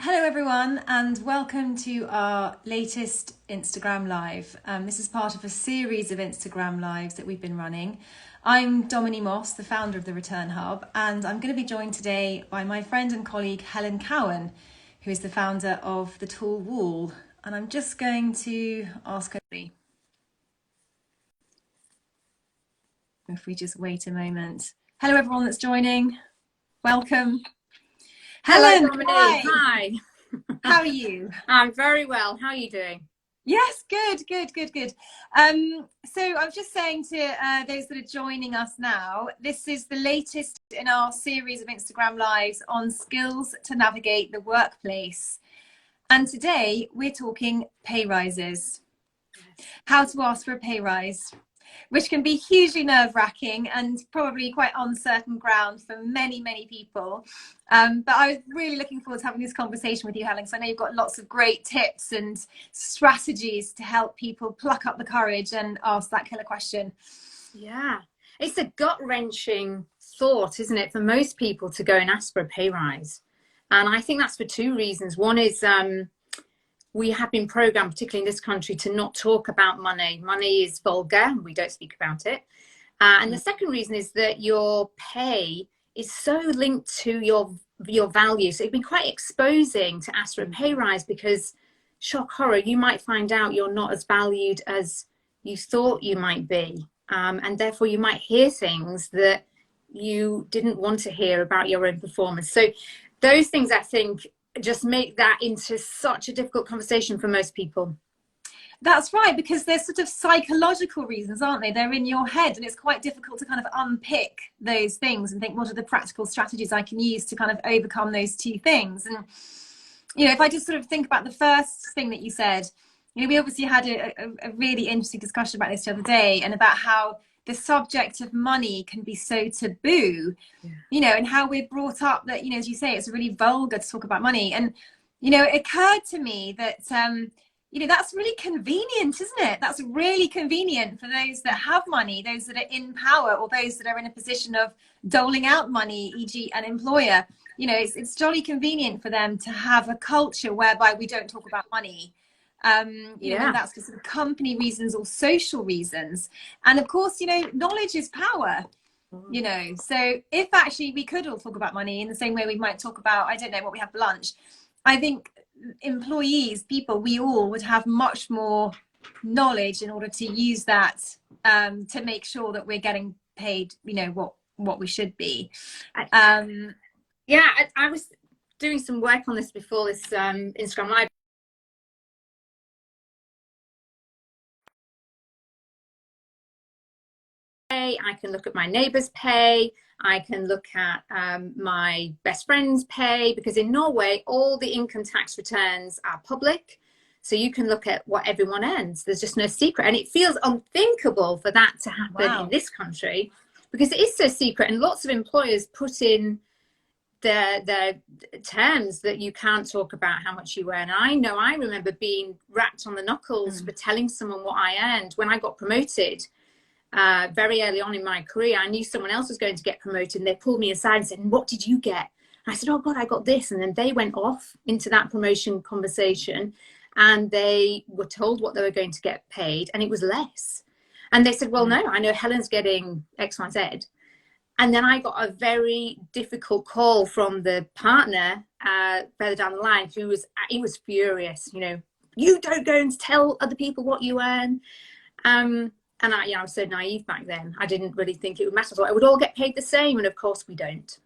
Hello, everyone, and welcome to our latest Instagram Live. This is part of a series of Instagram Lives that we've been running. I'm Dominique Moss, the founder of the Return Hub, and I'm going to be joined today by my friend and colleague Helen Cowan, who is the founder of The Tall Wall. And I'm just going to ask her if we just wait a moment. Hello, everyone that's joining. Welcome. Hello, Helen, Dominique. Hi. How are you? I'm very well. How are you doing? Yes, good. So I was just saying to those that are joining us now, this is the latest in our series of Instagram Lives on skills to navigate the workplace. And today we're talking pay rises, how to ask for a pay rise, which can be hugely nerve-wracking and probably quite uncertain ground for many people. But I was really looking forward to having this conversation with you, Helen, because I know you've got lots of great tips and strategies to help people pluck up the courage and ask that killer question. Yeah, it's a gut-wrenching thought, isn't it, for most people to go and ask for a pay rise? And I think that's for two reasons. One is we have been programmed, particularly in this country, to not talk about money. Money is vulgar. We don't speak about it. And the second reason is that your pay is so linked to your value. So it'd be quite exposing to ask for a pay rise because, shock horror, you might find out you're not as valued as you thought you might be. And therefore you might hear things that you didn't want to hear about your own performance. So those things, I think, just make that into such a difficult conversation for most people. That's right, because there's sort of psychological reasons, aren't they? They're in your head, and it's quite difficult to kind of unpick those things and think, what are the practical strategies I can use to kind of overcome those two things? And, you know, if I just sort of think about the first thing that you said, you know, we obviously had a really interesting discussion about this the other day, and about how the subject of money can be so taboo, you know, and how we're brought up that, you know, as you say, it's really vulgar to talk about money. And, you know, it occurred to me that, you know, that's really convenient, isn't it? That's really convenient for those that have money, those that are in power, or those that are in a position of doling out money, e.g. an employer. You know, it's jolly convenient for them to have a culture whereby we don't talk about money. You know, whether that's for sort of company reasons or social reasons. And of course, you know, knowledge is power, you know. So if actually we could all talk about money in the same way we might talk about, I don't know, what we have for lunch, I think employees, people, we all would have much more knowledge in order to use that to make sure that we're getting paid, you know, what we should be. Yeah, I was doing some work on this before this Instagram Live. I can look at my neighbour's pay. I can look at my best friend's pay, because in Norway, all the income tax returns are public. So you can look at what everyone earns. There's just no secret. And it feels unthinkable for that to happen in this country, because it is so secret. And lots of employers put in their terms that you can't talk about how much you earn. And I know I remember being rapped on the knuckles for telling someone what I earned when I got promoted. Very early on in my career, I knew someone else was going to get promoted, and they pulled me aside and said, "What did you get?" And I said, "Oh God, I got this." And then they went off into that promotion conversation, and they were told what they were going to get paid, and it was less. And they said, "Well, no, I know Helen's getting X, Y, Z." And then I got a very difficult call from the partner further down the line, he was furious. You know, "You don't go and tell other people what you earn." And I was so naive back then. I didn't really think it would matter. I thought I would all get paid the same, and of course we don't.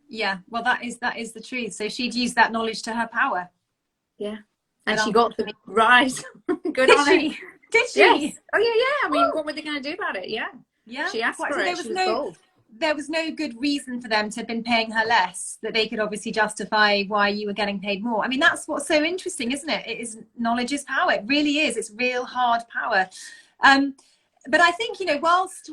Yeah, well, that is the truth. So she'd used that knowledge to her power. Yeah, and she got the rise. Good on her. Did she? Yes. Oh yeah. I mean, what were they going to do about it? Yeah. She asked for it. She was bold. There was no good reason for them to have been paying her less, that they could obviously justify why you were getting paid more. I mean, that's what's so interesting, isn't it? It is, knowledge is power. It really is. It's real hard power. But I think, you know, whilst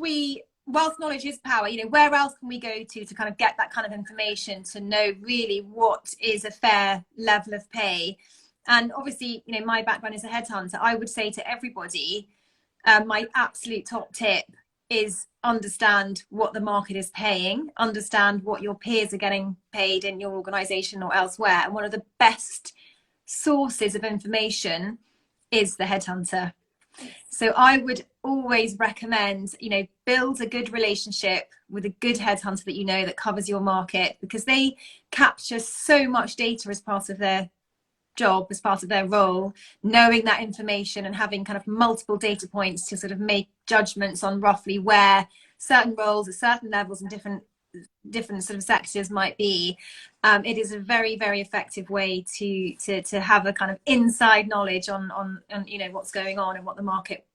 knowledge is power, you know, where else can we go to kind of get that kind of information to know really what is a fair level of pay? And obviously, you know, my background is a headhunter. I would say to everybody, my absolute top tip is understand what the market is paying, understand what your peers are getting paid in your organization or elsewhere. And one of the best sources of information is the headhunter. So I would always recommend, you know, build a good relationship with a good headhunter that you know that covers your market, because they capture so much data as part of their job, as part of their role. Knowing that information and having kind of multiple data points to sort of make judgments on roughly where certain roles at certain levels and different sort of sectors might be, it is a very, very effective way to have a kind of inside knowledge on you know what's going on and what the market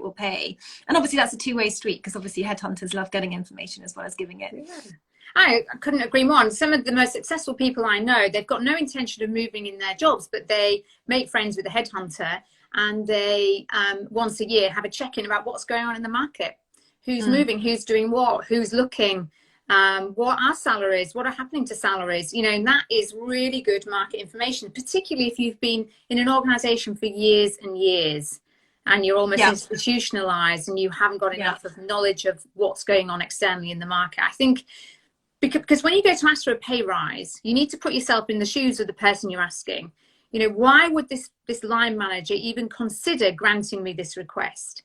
will pay. And obviously that's a two-way street, because obviously headhunters love getting information as well as giving it. Yeah. I couldn't agree more. And some of the most successful people I know, they've got no intention of moving in their jobs, but they make friends with a headhunter, and they once a year have a check-in about what's going on in the market, who's moving, who's doing what, who's looking, what are salaries, what are happening to salaries, you know. And that is really good market information, particularly if you've been in an organization for years and years and you're almost institutionalized and you haven't got enough of knowledge of what's going on externally in the market. I think because when you go to ask for a pay rise, you need to put yourself in the shoes of the person you're asking. You know, why would this line manager even consider granting me this request?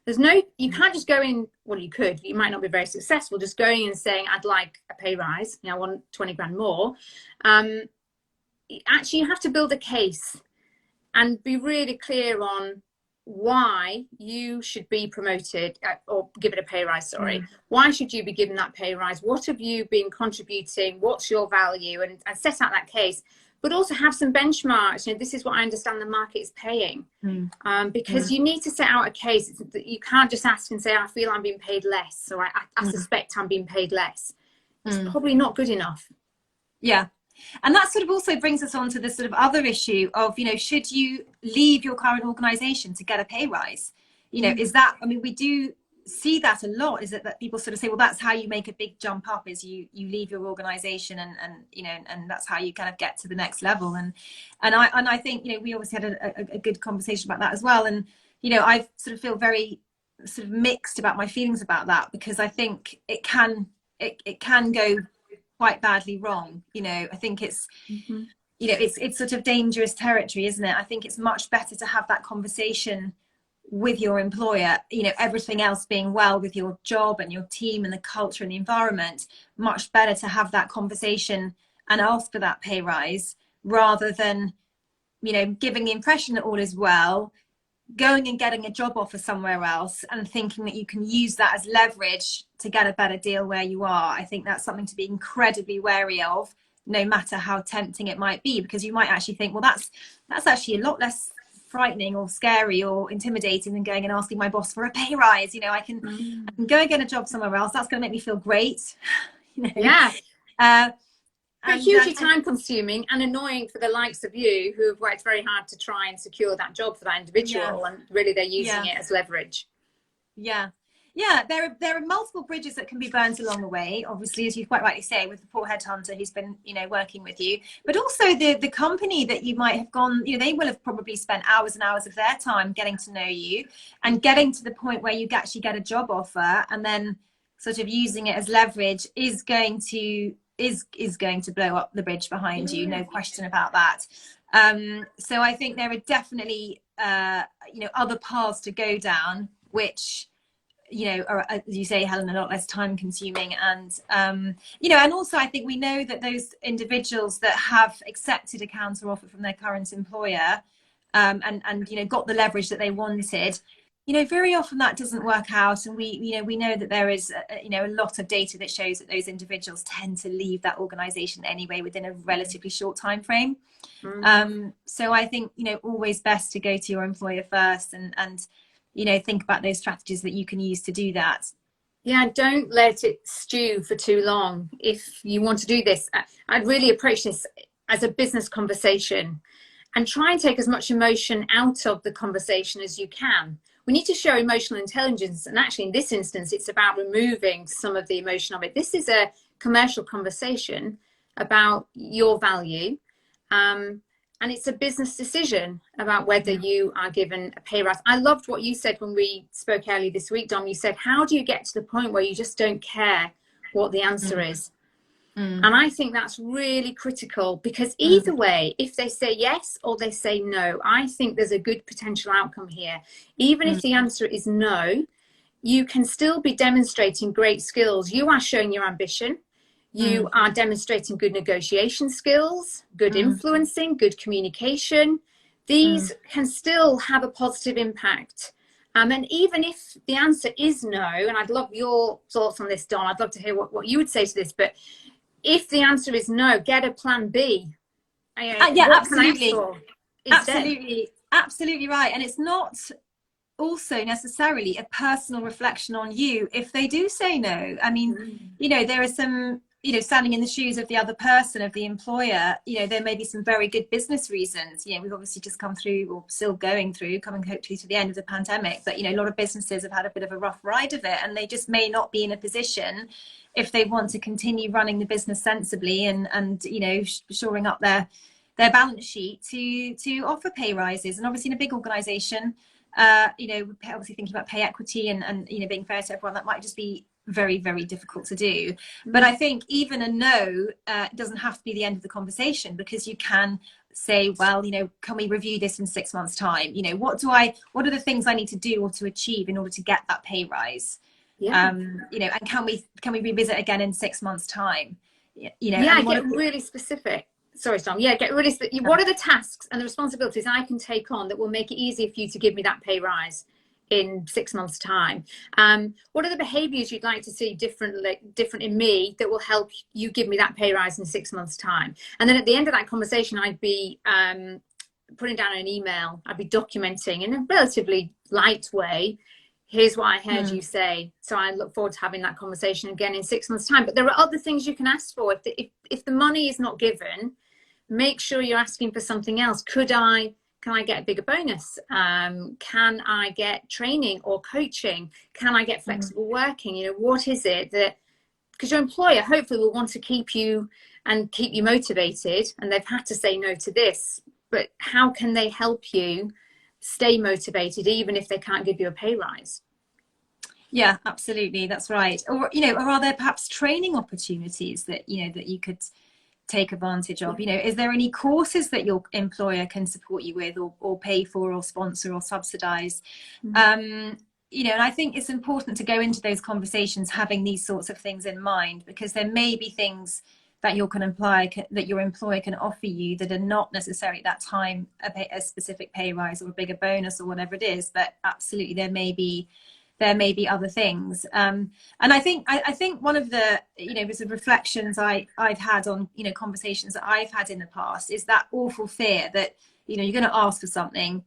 You can't just go in, well, you could, you might not be very successful, just going and saying, I'd like a pay rise, you know, I want 20 grand more. Actually, you have to build a case and be really clear on why you should be promoted or given a pay rise, sorry. Why should you be given that pay rise? What have you been contributing? What's your value? And set out that case, but also have some benchmarks. You know, this is what I understand the market is paying. Because you need to set out a case. You can't just ask and say, I feel I'm being paid less, or I suspect I'm being paid less. It's probably not good enough. Yeah. And that sort of also brings us on to this sort of other issue of, you know, should you leave your current organization to get a pay rise? You know, is that, I mean, we do see that a lot, is it that people sort of say, well, that's how you make a big jump up, is you leave your organization and you know, and that's how you kind of get to the next level. And I think, you know, we obviously had a good conversation about that as well. And, you know, I sort of feel very sort of mixed about my feelings about that, because I think it can go quite badly wrong. You know, I think it's, you know, it's sort of dangerous territory, isn't it? I think it's much better to have that conversation with your employer, you know, everything else being well with your job and your team and the culture and the environment, much better to have that conversation and ask for that pay rise, rather than, you know, giving the impression that all is well, going and getting a job offer somewhere else and thinking that you can use that as leverage to get a better deal where you are. I think that's something to be incredibly wary of, no matter how tempting it might be, because you might actually think, well, that's actually a lot less frightening or scary or intimidating than going and asking my boss for a pay rise. You know, I can go and get a job somewhere else. That's going to make me feel great. You know? Yeah. But hugely time consuming and annoying for the likes of you, who have worked very hard to try and secure that job for that individual, and really they're using it as leverage. There are multiple bridges that can be burnt along the way, obviously, as you quite rightly say, with the poor headhunter who's been, you know, working with you, but also the company that you might have gone, you know, they will have probably spent hours and hours of their time getting to know you and getting to the point where you actually get a job offer, and then sort of using it as leverage is going to blow up the bridge behind you, no question about that. So I think there are definitely you know, other paths to go down, which, you know, are, as you say, Helen, a lot less time consuming. And you know, and also I think we know that those individuals that have accepted a counter offer from their current employer and you know, got the leverage that they wanted, you know, very often that doesn't work out. And we know that there is you know, a lot of data that shows that those individuals tend to leave that organization anyway within a relatively short time frame. So I think, you know, always best to go to your employer first and you know, think about those strategies that you can use to do that. Yeah, don't let it stew for too long. If you want to do this, I'd really approach this as a business conversation and try and take as much emotion out of the conversation as you can. We need to show emotional intelligence, and actually in this instance it's about removing some of the emotion of it. This is a commercial conversation about your value, and it's a business decision about whether you are given a pay rise. I loved what you said when we spoke earlier this week, Dom. You said, how do you get to the point where you just don't care what the answer is? And I think that's really critical, because either way, if they say yes or they say no, I think there's a good potential outcome here. Even if the answer is no, you can still be demonstrating great skills. You are showing your ambition. You are demonstrating good negotiation skills, good influencing, good communication. These can still have a positive impact. And even if the answer is no, and I'd love your thoughts on this, Don, I'd love to hear what you would say to this, but if the answer is no, get a plan B. Yeah, absolutely. Absolutely right. And it's not also necessarily a personal reflection on you if they do say no. I mean, you know, there are some, you know, standing in the shoes of the other person, of the employer, you know, there may be some very good business reasons. You know, we've obviously just come through, or still going through, coming hopefully to the end of the pandemic, but, you know, a lot of businesses have had a bit of a rough ride of it, and they just may not be in a position, if they want to continue running the business sensibly and you know, shoring up their balance sheet, to offer pay rises. And obviously in a big organization, you know, obviously thinking about pay equity and you know, being fair to everyone, that might just be very, very difficult to do. But I think even a no doesn't have to be the end of the conversation, because you can say, well, you know, can we review this in 6 months time? You know, what are the things I need to do or to achieve in order to get that pay rise? You know, and can we revisit again in 6 months time? You know, yeah, get really specific. Sorry, Tom. Yeah, get really specific. What are the tasks and the responsibilities I can take on that will make it easier for you to give me that pay rise in 6 months time? What are the behaviors you'd like to see different in me that will help you give me that pay rise in 6 months time? And then at the end of that conversation, I'd be putting down an email. I'd be documenting in a relatively light way, here's what I heard you say. So I look forward to having that conversation again in 6 months time. But there are other things you can ask for. If the money is not given, make sure you're asking for something else. Can I get a bigger bonus? Can I get training or coaching? Can I get flexible working? You know, what is it that, because your employer hopefully will want to keep you and keep you motivated, and they've had to say no to this, but how can they help you stay motivated even if they can't give you a pay rise? Yeah, absolutely. That's right. Or, you know, or are there perhaps training opportunities that, you know, that you could take advantage of? You know, is there any courses that your employer can support you with, or pay for, or sponsor, or subsidize? You know, and I think it's important to go into those conversations having these sorts of things in mind, because there may be things that that your employer can offer you that are not necessarily at that time a specific pay rise or a bigger bonus or whatever it is, but absolutely there may be other things. And I think one of the, you know, sort of reflections I've had on, you know, conversations that I've had in the past is that awful fear that, you know, you're going to ask for something,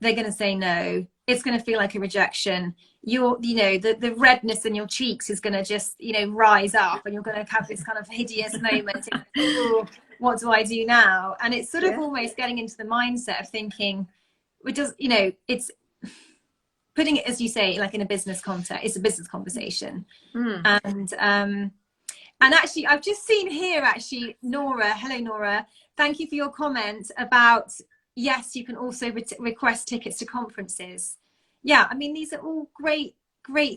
they're going to say no, it's going to feel like a rejection. You know, the redness in your cheeks is going to just, you know, rise up, and you're going to have this kind of hideous moment. Oh, what do I do now? And it's sort of almost getting into the mindset of thinking, you know, it's putting it, as you say, like in a business context. It's a business conversation. And actually, I've just seen here, actually, Nora. Hello, Nora. Thank you for your comment about, yes, you can also request tickets to conferences. Yeah, I mean, these are all great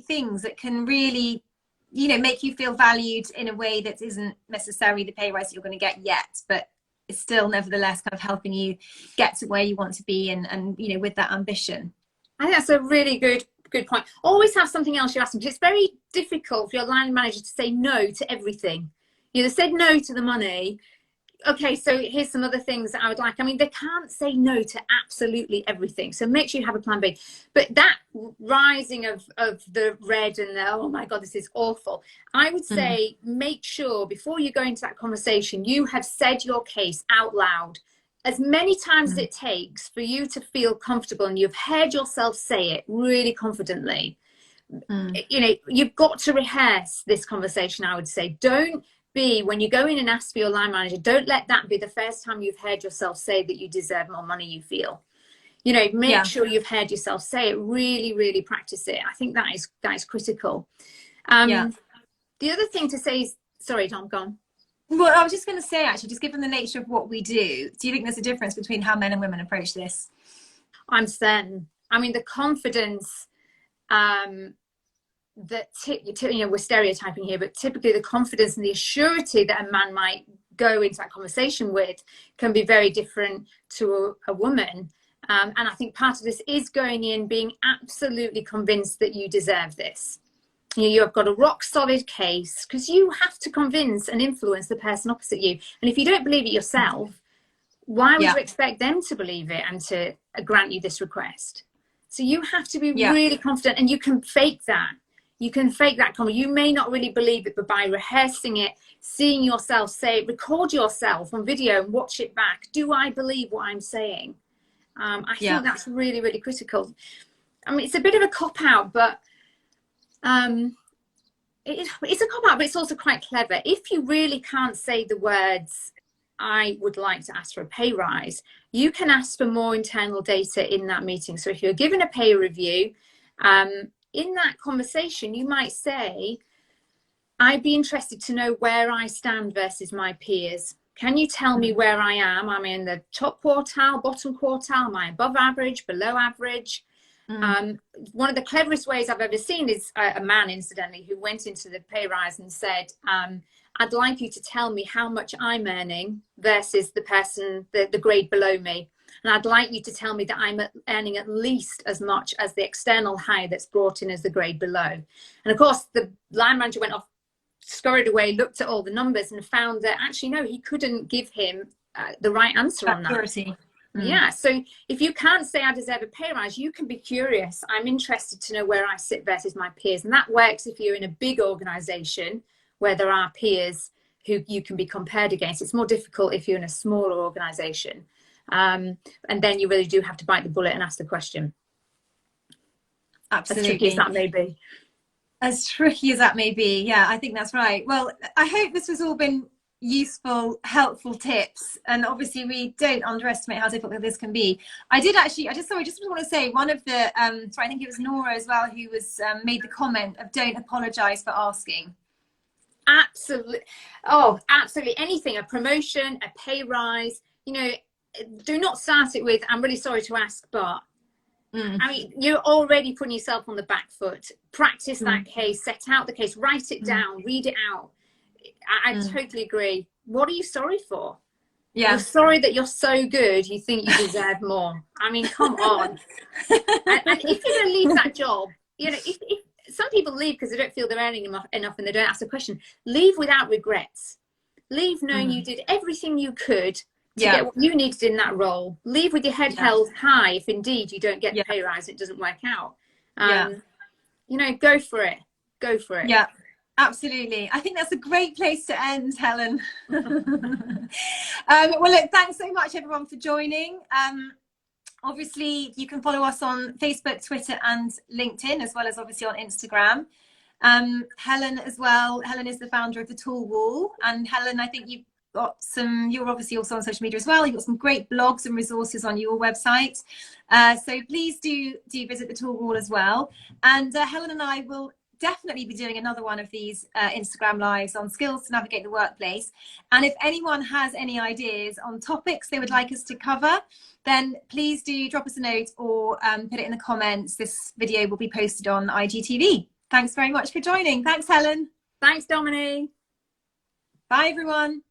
things that can really, you know, make you feel valued in a way that isn't necessarily the pay rise that you're going to get yet, but it's still nevertheless kind of helping you get to where you want to be, and you know, with that ambition. I think that's a really good point. Always have something else you're asking, because it's very difficult for your line manager to say no to everything. You know, they said no to the money. Okay, so here's some other things that I would like. I mean, they can't say no to absolutely everything. So make sure you have a plan B. But that rising of the red and the, oh my God, this is awful, I would say make sure before you go into that conversation, you have said your case out loud as many times as it takes for you to feel comfortable, and you've heard yourself say it really confidently. You know, you've got to rehearse this conversation, I would say. Don't be, when you go in and ask for your line manager, don't let that be the first time you've heard yourself say that you deserve more money you feel. You know, make sure you've heard yourself say it. Really, really practice it. I think that is critical. The other thing to say is, sorry, Tom, go on. Well, I was just going to say, actually, just given the nature of what we do you think there's a difference between how men and women approach this? I'm certain. I mean, the confidence that we're stereotyping here, but typically the confidence and the assurity that a man might go into that conversation with can be very different to a woman. And I think part of this is going in being absolutely convinced that you deserve this. You have got a rock solid case, because you have to convince and influence the person opposite you. And if you don't believe it yourself, why would you expect them to believe it and to grant you this request? So you have to be really confident, and you can fake that. You can fake that comment. You may not really believe it, but by rehearsing it, seeing yourself say it, record yourself on video and watch it back. Do I believe what I'm saying? I think that's really, really critical. I mean, it's a bit of a cop-out, but it's a cop-out, but it's also quite clever. If you really can't say the words, I would like to ask for a pay rise, you can ask for more internal data in that meeting. So if you're given a pay review, in that conversation, you might say, I'd be interested to know where I stand versus my peers. Can you tell me where I am? Am I in the top quartile, bottom quartile? Am I above average, below average? One of the cleverest ways I've ever seen is a man, incidentally, who went into the pay rise and said, I'd like you to tell me how much I'm earning versus the person, the grade below me. And I'd like you to tell me that I'm earning at least as much as the external hire that's brought in as the grade below. And of course, the line manager went off, scurried away, looked at all the numbers and found that actually, no, he couldn't give him the right answer on that. Yeah, so if you can't say I deserve a pay rise, you can be curious. I'm interested to know where I sit versus my peers. And that works if you're in a big organization where there are peers who you can be compared against. It's more difficult if you're in a smaller organization. And then you really do have to bite the bullet and ask the question. Absolutely. As tricky as that may be. As tricky as that may be. Yeah, I think that's right. Well, I hope this has all been useful, helpful tips. And obviously we don't underestimate how difficult this can be. I just want to say one of the, I think it was Nora as well, who was made the comment of don't apologize for asking. Absolutely. Oh, absolutely. Anything, a promotion, a pay rise, do not start it with, I'm really sorry to ask, but I mean, you're already putting yourself on the back foot. Practice that case, set out the case, write it down, read it out. I totally agree. What are you sorry for? Yeah. You're sorry that you're so good, you think you deserve more. I mean, come on. and if you're going to leave that job, if some people leave because they don't feel they're earning enough and they don't ask the question, leave without regrets. Leave knowing you did everything you could to get what you needed in that role. Leave with your head held high if indeed you don't get the pay rise, it doesn't work out. Go for it. Go for it. Yeah, absolutely. I think that's a great place to end, Helen. Well, look, thanks so much, everyone, for joining. Obviously, you can follow us on Facebook, Twitter, and LinkedIn, as well as obviously on Instagram. Helen as well. Helen is the founder of The Tool Wall. And Helen, I think you're obviously also on social media as well. You've got some great blogs and resources on your website. So please do visit The Tool Wall as well. And Helen and I will definitely be doing another one of these Instagram lives on skills to navigate the workplace. And if anyone has any ideas on topics they would like us to cover, then please do drop us a note or put it in the comments. This video will be posted on IGTV. Thanks very much for joining. Thanks, Helen. Thanks, Dominique. Bye, everyone.